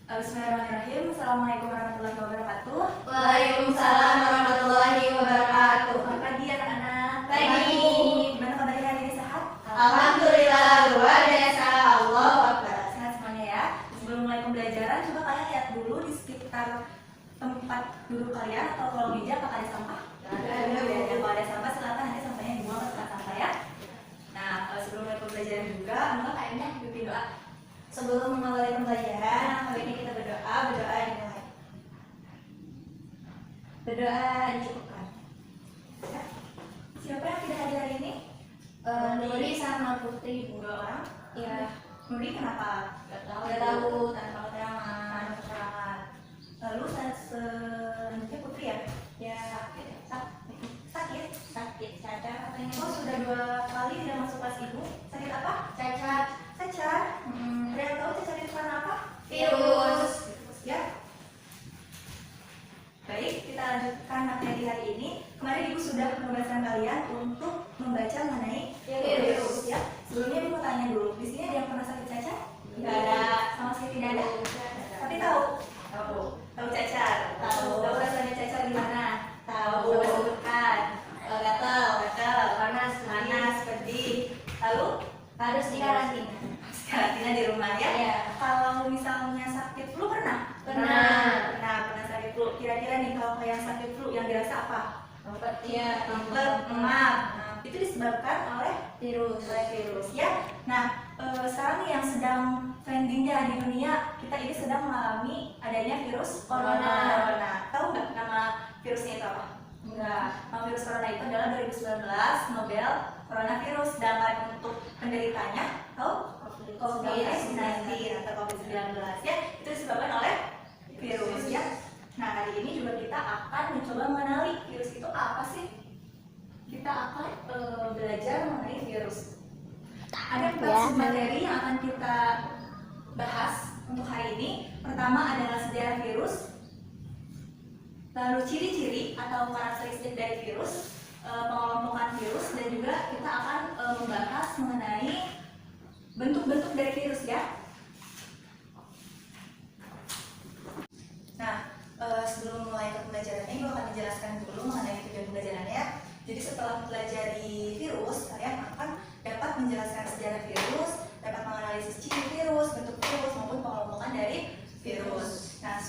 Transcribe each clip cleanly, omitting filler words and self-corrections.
Bismillahirrahmanirrahim. Assalamualaikum warahmatullahi wabarakatuh. Waalaikumsalam warahmatullahi wabarakatuh. Selamat pagi anak-anak. Pagi. Gimana kabarnya hari ini, sehat? Alhamdulillah luar biasa. Allahu Akbar. Sehat semuanya ya. Sebelum mulai pembelajaran, coba kalian lihat dulu di sekitar tempat duduk kalian atau kolong meja apakah ada sampah? Ada. Ya, kalau ada sampah silakan nanti sampahnya dibuang ke tempat sampah ya. Nah, sebelum mulai pembelajaran juga, maka kayaknya pimpin doa. Sebelum mengawali pembelajaran, hari ini kita berdoa dimulai. Berdoa dicukupkan. Ya. Siapa yang tidak hadir hari ini? Nuri sama Putri, Dua orang. ya Nuri kenapa? nggak tahu tanpa keterangan. Keterangan. Lalu selanjutnya Putri ya? Ya Sakit. sakit cacat katanya. Oh, sudah 2 kali tidak masuk kelas ibu. Sakit apa? Cacat. Cacat. Ada yang tahu cacat itu karena apa? Virus. Ya. Baik, kita lanjutkan materi hari ini. Kemarin ibu sudah membebaskan kalian untuk membaca mengenai virus. Ya. Sebelumnya ibu mau tanya dulu. Di sini ada yang pernah sakit cacat? Nggak ada. Sama sekali tidak ada. Tapi tahu? Tahu. Tahu cacar? Tahu. Tahu rasanya cacar gimana? Tahu. Coba sebutkan. Gatal, panas, pedih. Lalu harus dikarantina. karantina di rumah ya. Iya. Kalau misalnya sakit flu pernah? Pernah. Pernah sakit flu. Kira-kira nih kalau kalian sakit flu yang dirasa apa? Iya. Demam. Itu disebabkan oleh Virus. ya. Nah, sekarang nih yang sedang trendingnya di dunia, kita ini sedang mengalami adanya virus corona. Tahu nggak nama virusnya itu apa? Enggak. Nama virus corona itu adalah 2019 Nobel Coronavirus. Dan untuk penderitanya, tahu? COVID-19 atau COVID-19 ya. Itu disebabkan oleh virus ya. Nah, hari ini juga kita akan mencoba mengenali virus itu apa sih. Kita akan belajar mengenai virus. Ada 4 materi yang akan kita bahas untuk hari ini. Pertama adalah sejarah virus, lalu ciri-ciri atau karakteristik dari virus, pengelompokan virus, dan juga kita akan membahas mengenai bentuk-bentuk dari virus ya. Nah, sebelum mulai ke pembelajarannya, gue akan menjelaskan dulu mengenai tujuan pembelajarannya. Jadi setelah mempelajari virus, kalian akan dapat menjelaskan sejarah virus, dapat menganalisis ciri virus, bentuk virus, maupun pengelompokan dari virus. Nah,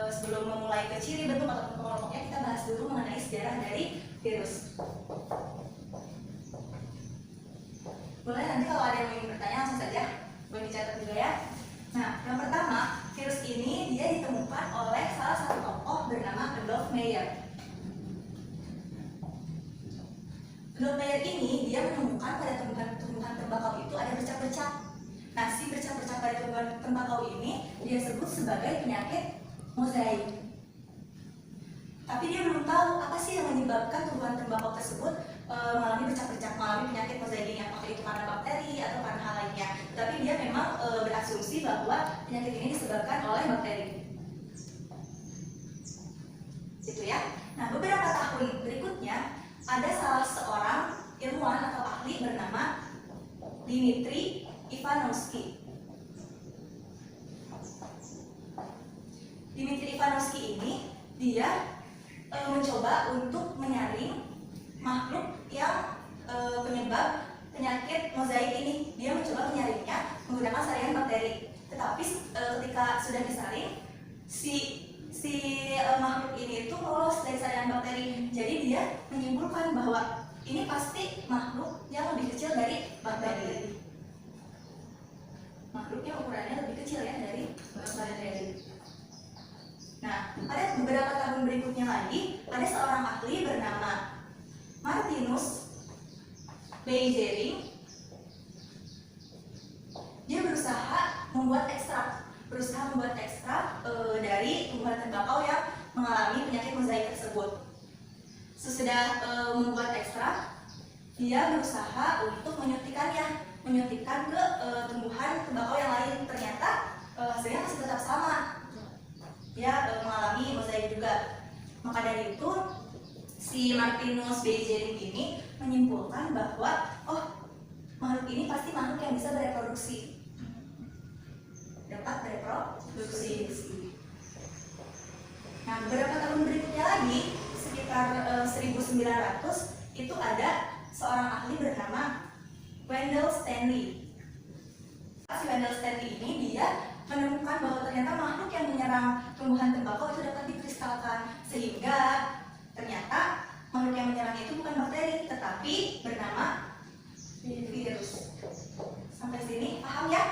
sebelum memulai ke ciri, bentuk, atau pengelompoknya, kita bahas dulu mengenai sejarah dari virus. Boleh nanti kalau ada yang ingin bertanya langsung saja, boleh dicatat juga ya. Nah, yang pertama, virus ini dia ditemukan oleh salah satu tokoh bernama Adolf Meyer. Adolf Meyer ini dia menemukan pada tumbuhan tembakau itu ada bercak-bercak. Nah, si bercak-bercak pada tumbuhan tembakau ini dia sebut sebagai penyakit mozaik. Tapi dia belum tahu apa sih yang menyebabkan tumbuhan tembakau tersebut mengalami bercak-bercak, mengalami penyakit mozaik ini, apakah itu karena bakteri atau karena hal lainnya. Tapi dia memang berasumsi bahwa penyakit ini disebabkan oleh bakteri. Gitu ya. Nah, beberapa tahun berikutnya ada salah seorang ilmuwan atau ahli bernama Dmitri Ivanovsky. Dmitri Ivanovsky ini dia mencoba untuk menyaring makhluk yang penyebab penyakit mozaik ini. Dia mencoba menyaringnya menggunakan saringan bakteri. Tetapi ketika sudah disaring, si makhluk ini itu lolos dari saringan bakteri. Jadi dia menyimpulkan bahwa ini pasti makhluk yang lebih kecil dari bakteri. Makhluknya ukurannya lebih kecil ya dari bakteri. Nah, pada beberapa tahun berikutnya lagi, ada seorang ahli bernama Martinus Beijering. Dia berusaha membuat ekstrak dari tumbuhan tembakau yang mengalami penyakit mozaik tersebut. Sesudah membuat ekstrak, dia berusaha untuk menyuntikkan ke tumbuhan tembakau yang lain. Ternyata hasilnya masih tetap sama. Dia mengalami mozaik juga. Maka dari itu si Martinus Beijering ini menyimpulkan bahwa makhluk ini pasti makhluk yang bisa bereproduksi, dapat bereproduksi reproduksi. Nah, beberapa tahun berikutnya lagi, sekitar 1900, itu ada seorang ahli bernama Wendell Stanley. Si Wendell Stanley ini dia menemukan bahwa ternyata makhluk yang menyerang tumbuhan tembakau itu dapat dikristalkan, sehingga ternyata makhluk yang menyerangnya itu bukan bakteri tetapi bernama virus. Sampai sini paham ya?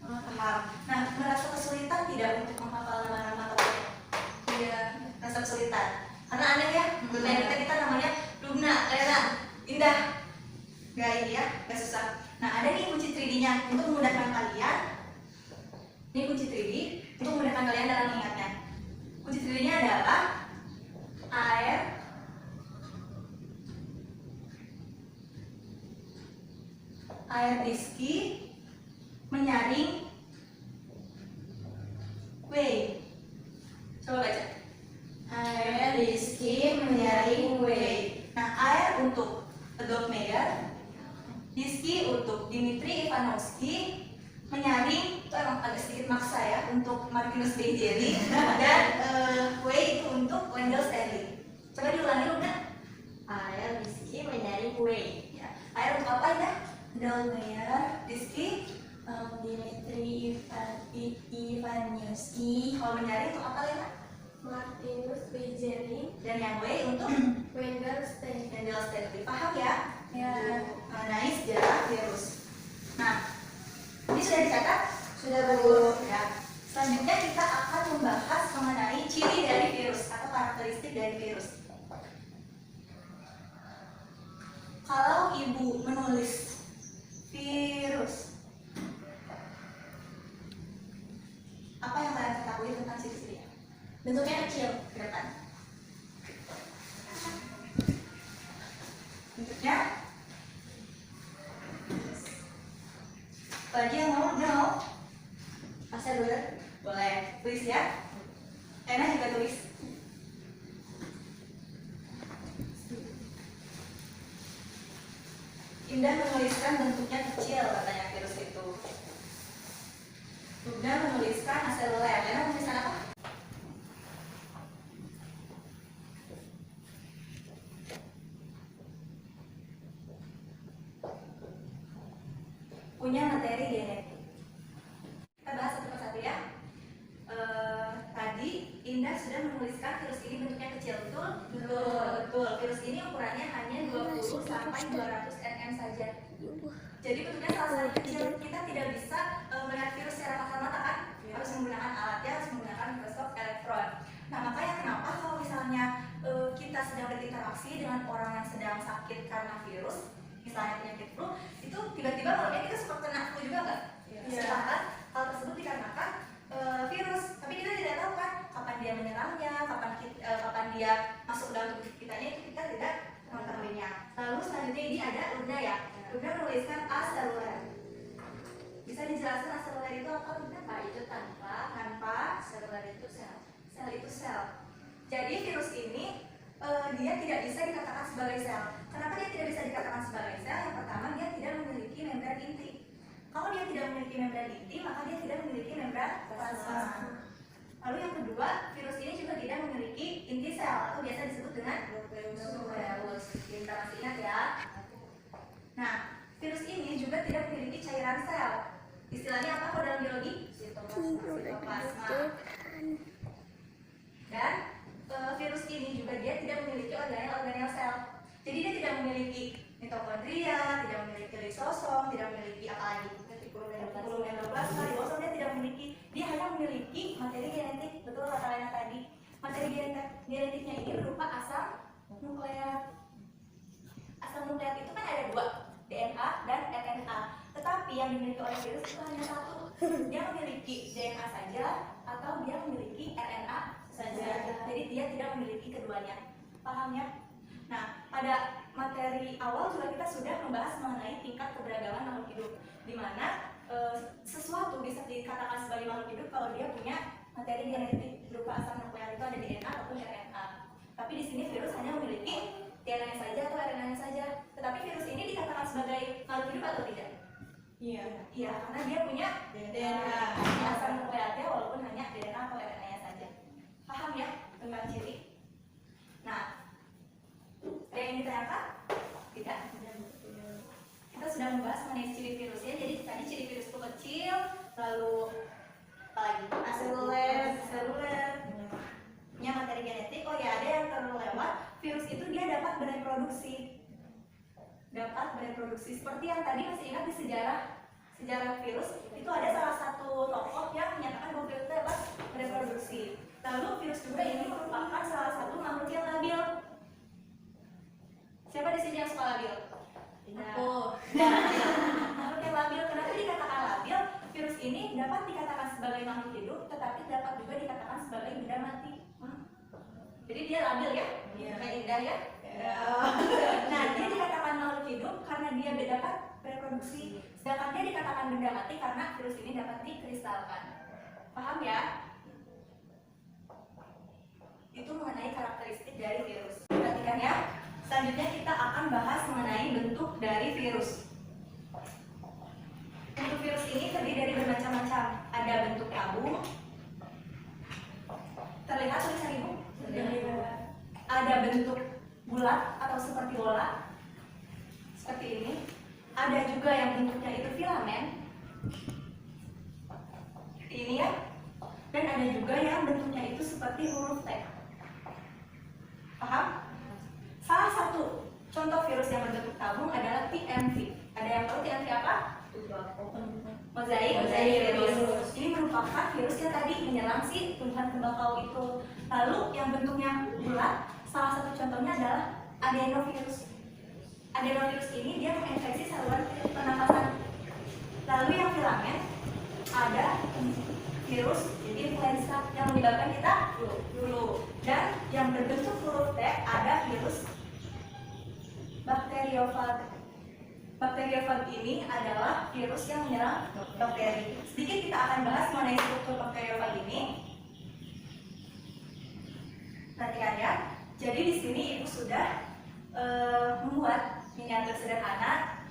Paham. Nah, merasa kesulitan tidak untuk menghafal nama-nama tokoh? Tidak, merasa kesulitan. Karena aneh ya, kita namanya Luna, Lena, Indah. Gak ini ya, gak susah. Nah, ada nih kunci 3D-nya untuk memudahkan kalian. Ini kunci 3D untuk memudahkan kalian dalam mengingatnya. Kunci 3D-nya adalah air diski menyaring wave. Coba baca. Air diski menyaring wave. Nah, air untuk Adolf Meyer, diski untuk Dmitri Ivanovsky, menyaring itu emang agak sedikit maksa ya untuk Martinus Beijeri, dan wave itu untuk Wendell Stanley. Coba diulangi Luna. Air diski menyaring wave. Ya. Air untuk apa ya? Adolf Meyer, Diski, Dmitri Ivanovsky, kalau menyaring untuk apa Lena? Martinus Beijeri, Dan yang W untuk Wendell Stanley. Wendell Stanley. Paham ya? Ya. Mengenai sejarah virus. Nah, ini sudah dicatat? Sudah, Bu. Ya. Selanjutnya kita akan membahas mengenai ciri dari virus atau karakteristik dari virus. Kalau ibu menulis virus, apa yang kalian ketahui tentang ciri-cirinya? Bentuknya kecil. Ke depan. Bentuknya bagi yang mau, dia mau? Pasal dulu. Boleh, tulis ya. Lena juga tulis. Indah menuliskan bentuknya kecil katanya virus itu. Indah menuliskan aseluler. Lena menuliskan apa? Punya materi genetik. Kita bahas satu persatu ya. Tadi Indah sudah menuliskan virus ini bentuknya kecil, betul? Betul. Virus ini ukurannya hanya 20 sampai 200 nm saja. Jadi bentuknya sangat kecil. Kita tidak bisa melihat virus secara kasat mata kan? Harus menggunakan alatnya, harus menggunakan mikroskop elektron. Nah, makanya kenapa kalau misalnya kita sedang berinteraksi dengan orang yang sedang sakit karena virus, misalnya penyakit flu, itu tiba-tiba malamnya kita suka kena flu juga nggak? Sedangkan hal tersebut dikarenakan virus, tapi kita tidak tahu kan kapan dia menyerangnya, kapan dia masuk ke dalam tubuh kitanya, itu kita tidak mengetahuinya. Lalu selanjutnya ini ada Luna ya. Luna menuliskan aseluler. Bisa dijelaskan aseluler itu apa Luna? Itu tanpa Seluler itu sel. Sel itu sel. Jadi virus ini dia tidak bisa dikatakan sebagai sel. Kenapa dia tidak bisa dikatakan sebagai sel? Yang pertama, dia tidak memiliki membran inti. Kalau dia tidak memiliki membran inti, maka dia tidak memiliki membran plasma. Lalu yang kedua, virus ini juga tidak memiliki inti sel atau biasa disebut dengan nukleus. Kita masih ingat ya. Nah, virus ini juga tidak memiliki cairan sel. Istilahnya apa kalau dalam biologi? Sitoplasma. Dan virus ini juga dia tidak memiliki organel sel. Jadi dia tidak memiliki mitokondria, tidak memiliki lisosom, tidak memiliki apa lagi? Retikulum endoplasma, ribosom dia tidak memiliki. Dia hanya memiliki materi genetik, betul kata Lena tadi. Materi genetiknya ini berupa asam nukleat. Asam nukleat itu kan ada dua, DNA dan RNA. Tetapi yang dimiliki oleh virus itu hanya satu. Dia memiliki DNA saja atau dia memiliki RNA saja. Jadi dia tidak memiliki keduanya. Paham ya? Nah, pada materi awal juga kita sudah membahas mengenai tingkat keberagaman makhluk hidup, di mana sesuatu bisa dikatakan sebagai makhluk hidup kalau dia punya materi genetik berupa asam nukleat, itu ada DNA ataupun RNA. Tapi di sini virus hanya memiliki DNA saja atau RNA saja. Tetapi virus ini dikatakan sebagai makhluk hidup atau tidak? Iya, karena dia punya DNA asam nukleatnya walaupun lalu apa lagi? Seluler. Punya materi genetik. Oh ya, ada yang terlewat. Virus itu dia dapat bereproduksi. Seperti yang tadi masih ingat di sejarah virus itu ada salah satu tokoh yang menyatakan bahwa virus dapat bereproduksi. Lalu virus juga ini merupakan salah satu makhluk yang labil. Siapa di sini yang suka labil? Aku. Makhluk yang labil. Kenapa dikatakan labil? Virus ini dapat dikatakan sebagai makhluk hidup, tetapi dapat juga dikatakan sebagai benda mati. Jadi dia labil ya? Kayak Indah ya? Nah, dia dikatakan makhluk hidup karena dia dapat bereproduksi. Sedangkan dia dikatakan benda mati karena virus ini dapat dikristalkan. Paham ya? Itu mengenai karakteristik dari virus. Perhatikan ya. Selanjutnya kita akan bahas mengenai bentuk dari virus. Bentuk virus ini terdiri dari bermacam-macam. Ada bentuk tabung. Terlihat tulisan ibu? Ada bentuk bulat atau seperti bola. Seperti ini. Ada juga yang bentuknya itu filamen. Seperti ini ya. Dan ada juga yang bentuknya itu seperti huruf T. Paham? Salah satu contoh virus yang berbentuk tabung adalah TMV. Ada yang tahu TMV apa? Mozaik virus. Ini merupakan virus yang tadi menyerang si tumbuhan tembakau itu. Lalu yang bentuknya bulat, salah satu contohnya adalah adenovirus. Adenovirus ini dia menginfeksi saluran pernapasan. Lalu yang filamen ada virus influenza yang menyebabkan kita flu. Dan yang berbentuk huruf T ada virus bakteriofag. Bakteriofag ini adalah virus yang menyerang bakteri. Sedikit kita akan bahas mengenai struktur bakteriofag ini. Perhatikan ya. Jadi di sini ibu sudah membuat miniatur sederhana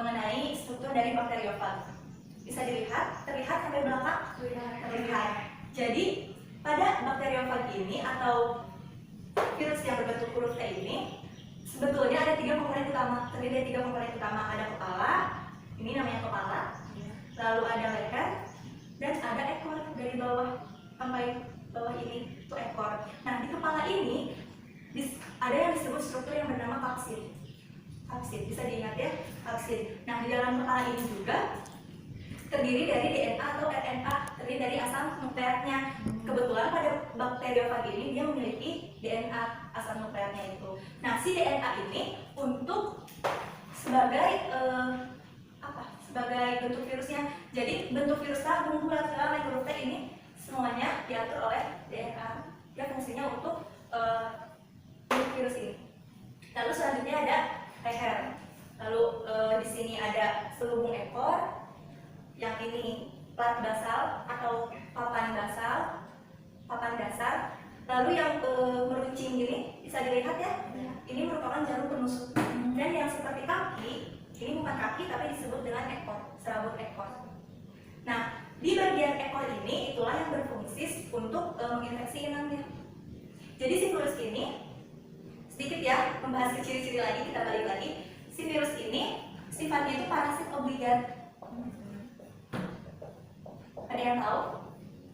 mengenai struktur dari bakteriofag. Bisa terlihat sampai belakang? Terlihat. Jadi pada bakteriofag ini atau virus yang berbentuk huruf T ini sebetulnya ada 3 komponen utama. Terdiri dari 3 komponen utama. Ada kepala, ini namanya kepala. Lalu ada leher dan ada ekor dari bawah sampai bawah ini itu ekor. Nah di kepala ini ada yang disebut struktur yang bernama kapsid. Bisa diingat ya, kapsid. Nah di dalam kepala ini juga terdiri dari DNA atau RNA, terdiri dari asam nukleatnya. Kebetulan pada bakteriofag ini dia memiliki DNA asam nukleatnya itu. Nah si DNA ini untuk sebagai sebagai bentuk virusnya. Jadi bentuk virus tabung, bulat, filamen, huruf T ini semuanya diatur oleh DNA. Dia fungsinya untuk bentuk virus ini. Lalu selanjutnya ada leher. Lalu di sini ada selubung ekor. Yang ini plat basal atau papan dasar. Lalu yang meruncing gini bisa dilihat ya. Ini merupakan jarum penusuk. Dan yang seperti kaki, ini bukan kaki tapi disebut dengan ekor, serabut ekor. Nah, di bagian ekor ini itulah yang berfungsi untuk menginfeksi inangnya. Jadi si virus ini sedikit ya membahas ke ciri-ciri lagi, kita balik lagi. Si virus ini sifatnya itu parasit obligat. Ada yang tahu?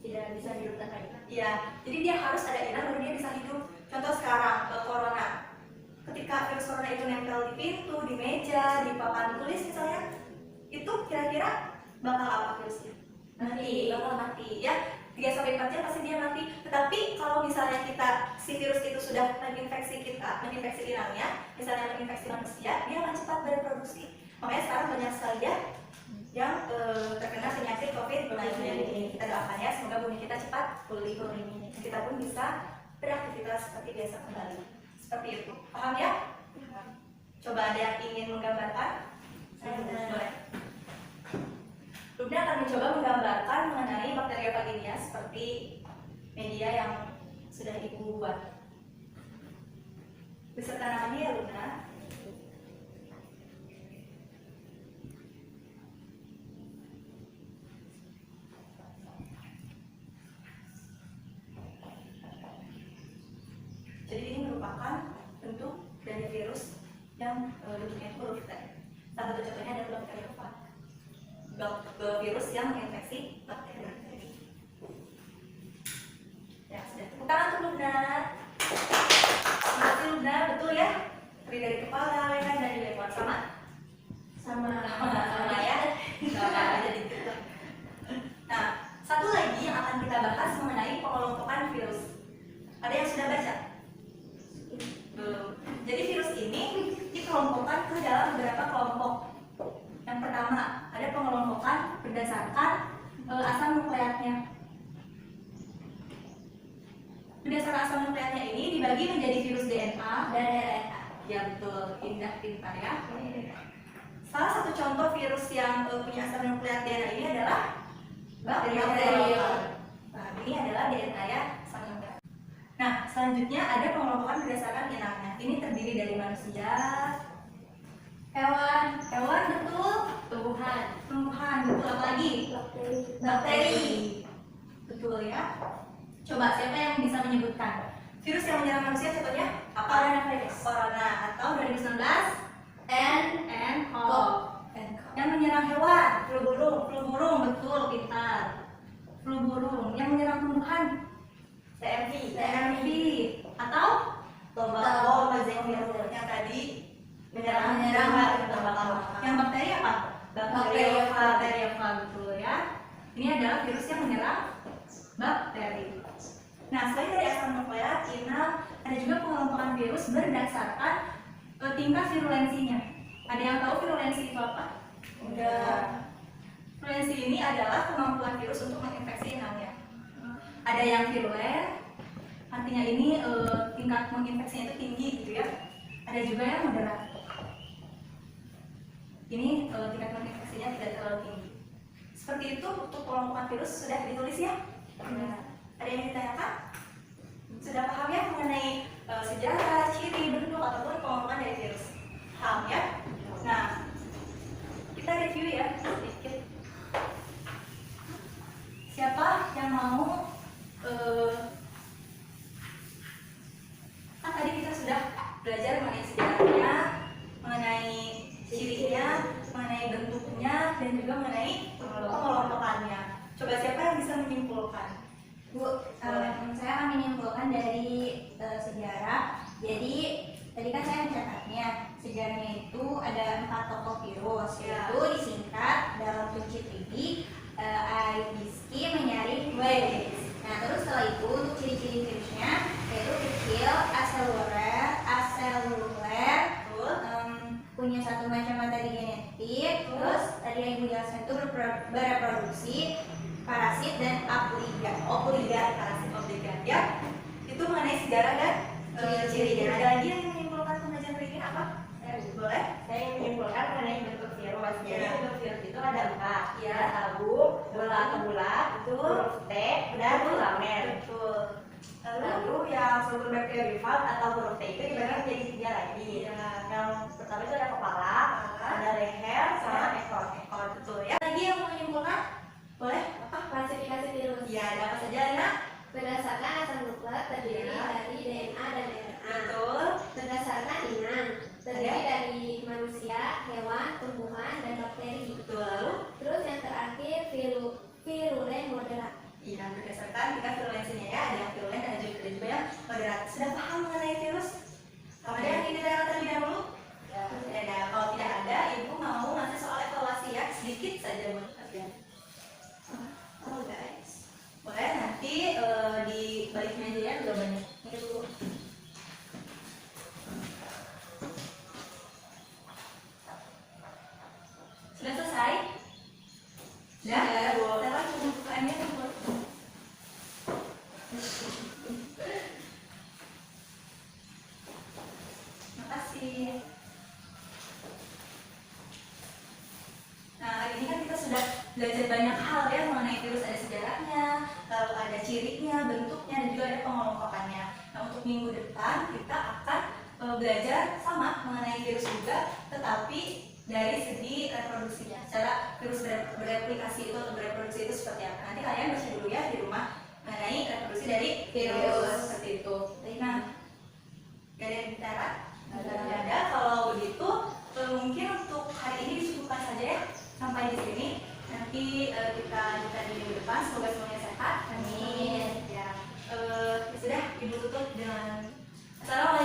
Tidak bisa hidup tanpa inang. Iya, jadi dia harus ada inang baru dia bisa hidup. Contoh sekarang corona. Ketika virus corona itu nempel di pintu, di meja, di papan tulis misalnya, itu kira-kira bakal apa virusnya? Bakal mati ya. 3-4 jam pasti dia mati. Tetapi kalau misalnya si virus itu sudah menginfeksi inangnya, misalnya menginfeksi manusia, dia akan cepat bereproduksi. Makanya sekarang banyak sekali ya yang terkena penyakit COVID-19 ini. Kita doakan ya, semoga bumi kita cepat pulih. Kita pun bisa beraktivitas seperti biasa kembali. Seperti itu, paham ya? Coba ada yang ingin menggambarkan? Boleh. Luna akan mencoba menggambarkan mengenai bakteriofag ini ya, seperti media yang sudah ibu buat. Beserta namanya ya Luna. Jadi ini merupakan bentuk dari virus yang bentuknya itu huruf T. Salah satu contohnya adalah bakteriofag, virus yang menginfeksi menginfeksi bakteri. Ya, sudah. Tepuk tangan untuk Lubna. Masih Lubna, betul ya? Terdiri dari kepala, leher, dan juga ekor. Sama? Sama Sama ya? Sama aja dikit. Nah, satu lagi yang akan kita bahas mengenai pengelompokan virus. Ada yang sudah baca? Belum. Jadi virus ini dikelompokkan ke dalam beberapa kelompok. Yang pertama, ada pengelompokan berdasarkan asam nukleatnya. Berdasarkan asam nukleatnya ini dibagi menjadi virus DNA dan RNA. Ya betul, indah pintar ya. Salah satu contoh virus yang punya asam nukleat DNA ini adalah Bacterium. Nah, ini adalah DNA ya, asam nukleat. Nah, selanjutnya ada pengelompokan berdasarkan inangnya. Ini terdiri dari manusia, hewan betul, tumbuhan betul, apa lagi? Bakteri. Betul ya. Coba siapa yang bisa menyebutkan virus yang menyerang manusia contohnya apa? Corona atau 2019 nCoV. Yang menyerang hewan, flu burung betul, pintar. Flu burung. Yang menyerang tumbuhan, TMV atau tobacco virus yang tadi menyerang tembakau. Yang bakteri apa? Bacteriophage betul ya. Ini adalah virus yang menyerang bakteri. Nah, selain dari asam nukleat, inang, ada juga pengelompokan virus berdasarkan tingkat virulensinya. Ada yang tahu virulensi itu apa? Udah. Virulensi ini adalah kemampuan virus untuk menginfeksi inangnya. Ada yang virulen, artinya ini tingkat menginfeksinya itu tinggi gitu ya. Ada juga yang moderat. Ini tingkat menginfeksinya tidak terlalu tinggi. Seperti itu untuk pengelompokan virus sudah ditulis ya. Ada yang ditanyakan? Sudah paham ya mengenai sejarah, ciri, bentuk ataupun pengelompokan dari virus? Paham ya? Nah, kita review ya sedikit. Siapa yang mau kan tadi kita sudah belajar mengenai sejarahnya, mengenai cirinya, mengenai bentuknya, dan juga mengenai pengelompokannya. Coba siapa yang bisa menyimpulkan? Bu, saya akan menyimpulkan dari sejarah. Jadi tadi kan saya mencatatnya, sejarahnya itu ada 4 tokoh virus, yaitu disingkat dalam kunci Tridi, Aedes menyaring. Nah, terus setelah itu untuk ciri-ciri virusnya yaitu kecil, aseluler, punya satu macam materi genetik, terus tadi yang Ibu jelaskan itu bereproduksi, parasit dan obligat, parasit obligat ya. Itu mengenai sejarah dan ciri-cirinya. Ada lagi yang menyimpulkan pengajian berikut apa? Boleh? Saya ingin menyimpulkan mengenai bentuk virus. Jadi Ya. bentuk virus itu ada 4. Ya. Tabu, bola atau bulat, Betul. huruf T, dan filamen. Betul. Lalu yang struktur bakteriofag atau huruf T itu dibagi menjadi 3 lagi. Ya. Yang pertama itu ada kepala, ada leher, sama ekor. Betul ya. Lagi yang mau menyimpulkan? Boleh? Apa? klasifikasi virus. Ya, ada apa saja, Lina? Berdasarkan asam nukleat terdiri Ya. dari DNA dan RNA. Betul. Berdasarkan inang terdiri dari manusia, hewan, tumbuhan, dan bakteri. Betul. Lalu? Terus yang terakhir virulen moderat. Iya, berdasarkan tingkat virulensinya ya. Ada yang virulen, ada juga yang moderat. Sudah paham mengenai virus? Ada yang ingin ditanyakan terlebih dahulu? Ya, nah, kalau tidak ada, Ibu mau ngasih soal evaluasi ya, sedikit saja buat kalian. Oh guys, boleh nanti di balik meja ya jawabannya. Ini dulu. Sudah selesai? Sudah? Sekarang pembukaannya dulu. Makasih. Nah, hari ini kan kita sudah belajar banyak hal ya mengenai virus, ada sejarahnya, lalu ada cirinya, bentuknya, dan juga ada pengelompokannya. Nah, untuk minggu depan kita akan belajar sama mengenai virus juga, tetapi dari segi reproduksinya. Cara virus bereplikasi itu atau bereproduksi itu seperti apa? Nanti kalian baca dulu ya di rumah mengenai reproduksi dari virus seperti itu. Nah, gak ada yang bicara? Gak ada. Kalau begitu, mungkin untuk hari ini disebutkan saja ya sampai di sini. Nanti kita Ibu tutup dengan. Assalamualaikum